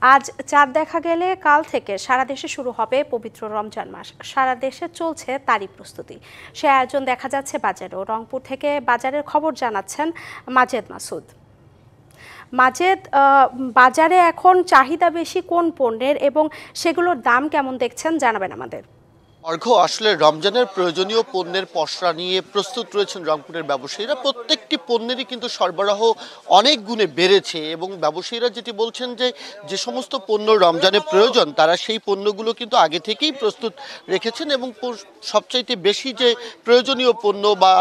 আজ চাঁদ দেখা গেলে কাল থেকে সারা দেশে শুরু হবে পবিত্র রমজান মাস। সারা দেশে চলছে তারই প্রস্তুতি। সে আয়োজন দেখা যাচ্ছে বাজারেও। রংপুর থেকে বাজারের খবর জানাচ্ছেন মাজেদ মাসুদ। মাজেদ, বাজারে এখন চাহিদা বেশি কোন পণ্যের এবং সেগুলোর দাম কেমন দেখছেন জানাবেন আমাদের। আসলে রমজানের প্রয়োজনীয় পণ্যের পসরা নিয়ে প্রস্তুত রয়েছেন রংপুরের ব্যবসায়ীরা। প্রত্যেকটি পণ্যেরই কিন্তু সরবরাহ অনেক গুণে বেড়েছে এবং ব্যবসায়ীরা যেটি বলছেন যে যে সমস্ত পণ্য রমজানের প্রয়োজন তারা সেই পণ্যগুলো কিন্তু আগে থেকেই প্রস্তুত রেখেছেন এবং সবচাইতে বেশি যে প্রয়োজনীয় পণ্য বা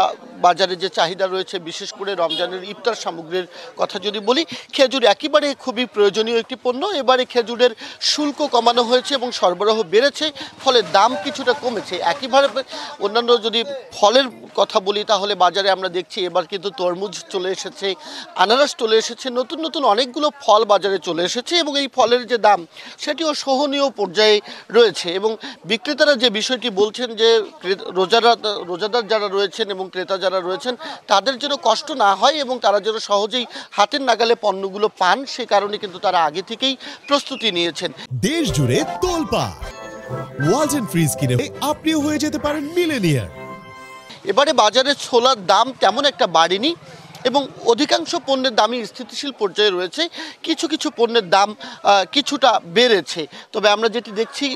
বাজারে যে চাহিদা রয়েছে, বিশেষ করে রমজানের ইফতার সামগ্রীর কথা যদি বলি, খেজুর একেবারে খুবই প্রয়োজনীয় একটি পণ্য। এবারে খেজুরের শুল্ক কমানো হয়েছে এবং সরবরাহ বেড়েছে, ফলে দাম কিছুটা কমেছে। একইভাবে অন্যান্য যদি ফলের কথা বলি তাহলে বাজারে আমরা দেখছি এবার কিন্তু তরমুজ চলে এসেছে, আনারস চলে এসেছে, নতুন নতুন অনেকগুলো ফল বাজারে চলে এসেছে এবং এই ফলের যে দাম সেটিও সহনীয় পর্যায়ে রয়েছে। এবং বিক্রেতারা যে বিষয়টি বলছেন যে রোজাদার যারা রয়েছেন এবং ক্রেতা যারা রয়েছেন তাদের যেন কষ্ট না হয় এবং তারা যেন সহজেই হাতের নাগালে পণ্যগুলো পান, সে কারণে কিন্তু তারা আগে থেকেই প্রস্তুতি নিয়েছেন। দেশ জুড়ে তোলপাড় ওয়ালটন ফ্রিজ কিনে আপনিও হয়ে যেতে পারেন মিলেনিয়ার। এবারে বাজারে ছোলার দাম তেমন একটা বাড়েনি এবং অধিকাংশ পণ্যের দামই স্থিতিশীল পর্যায়ে রয়েছে। কিছু কিছু পণ্যের দাম কিছুটা বেড়েছে। তবে আমরা যেটি দেখছি,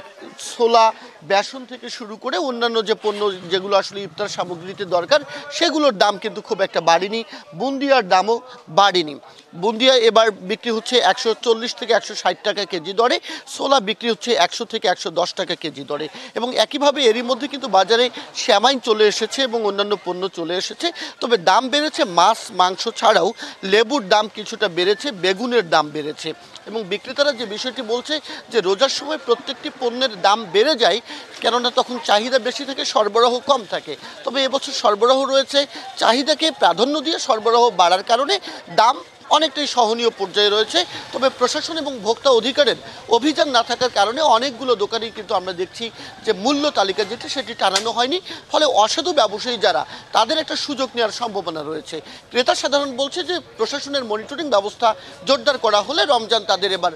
ছোলা, বেসন থেকে শুরু করে অন্যান্য যে পণ্য যেগুলো আসলে ইফতার সামগ্রীতে দরকার সেগুলোর দাম কিন্তু খুব একটা বাড়েনি। বুন্দিয়ার দামও বাড়েনি। বুন্দিয়া এবার বিক্রি হচ্ছে 140 থেকে 160 টাকা কেজি দরে, ছোলা বিক্রি হচ্ছে 100 থেকে 110 টাকা কেজি দরে। এবং একইভাবে এরই মধ্যে কিন্তু বাজারে শ্যামাইন চলে এসেছে এবং অন্যান্য পণ্য চলে এসেছে। তবে দাম বেড়েছে মাছ মাংস ছাড়াও, লেবুর দাম কিছুটা বেড়েছে, বেগুনের দাম বেড়েছে। এবং বিক্রেতারা যে বিষয়টি বলছে যে রোজার সময় প্রত্যেকটি পণ্যের দাম বেড়ে যায়, কেননা তখন চাহিদা বেশি থাকে, সরবরাহ কম থাকে। তবে এবছর সরবরাহ রয়েছে, চাহিদাকে প্রাধান্য দিয়ে সরবরাহ বাড়ার কারণে দাম অনেকটাই সহনীয় পর্যায়ে রয়েছে। তবে প্রশাসন এবং ভোক্তা অধিকারের অভিযান না থাকার কারণে অনেকগুলো দোকানেই কিন্তু আমরা দেখছি যে মূল্য তালিকা যেটি সেটি টানানো হয়নি, ফলে অসাধু ব্যবসায়ী যারা তাদের একটা সুযোগ নেওয়ার সম্ভাবনা রয়েছে। ক্রেতা সাধারণ বলছে যে প্রশাসনের মনিটরিং ব্যবস্থা জোরদার করা হলে রমজান তাদের এবার।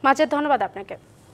মাজেদ, ধন্যবাদ আপনাকে।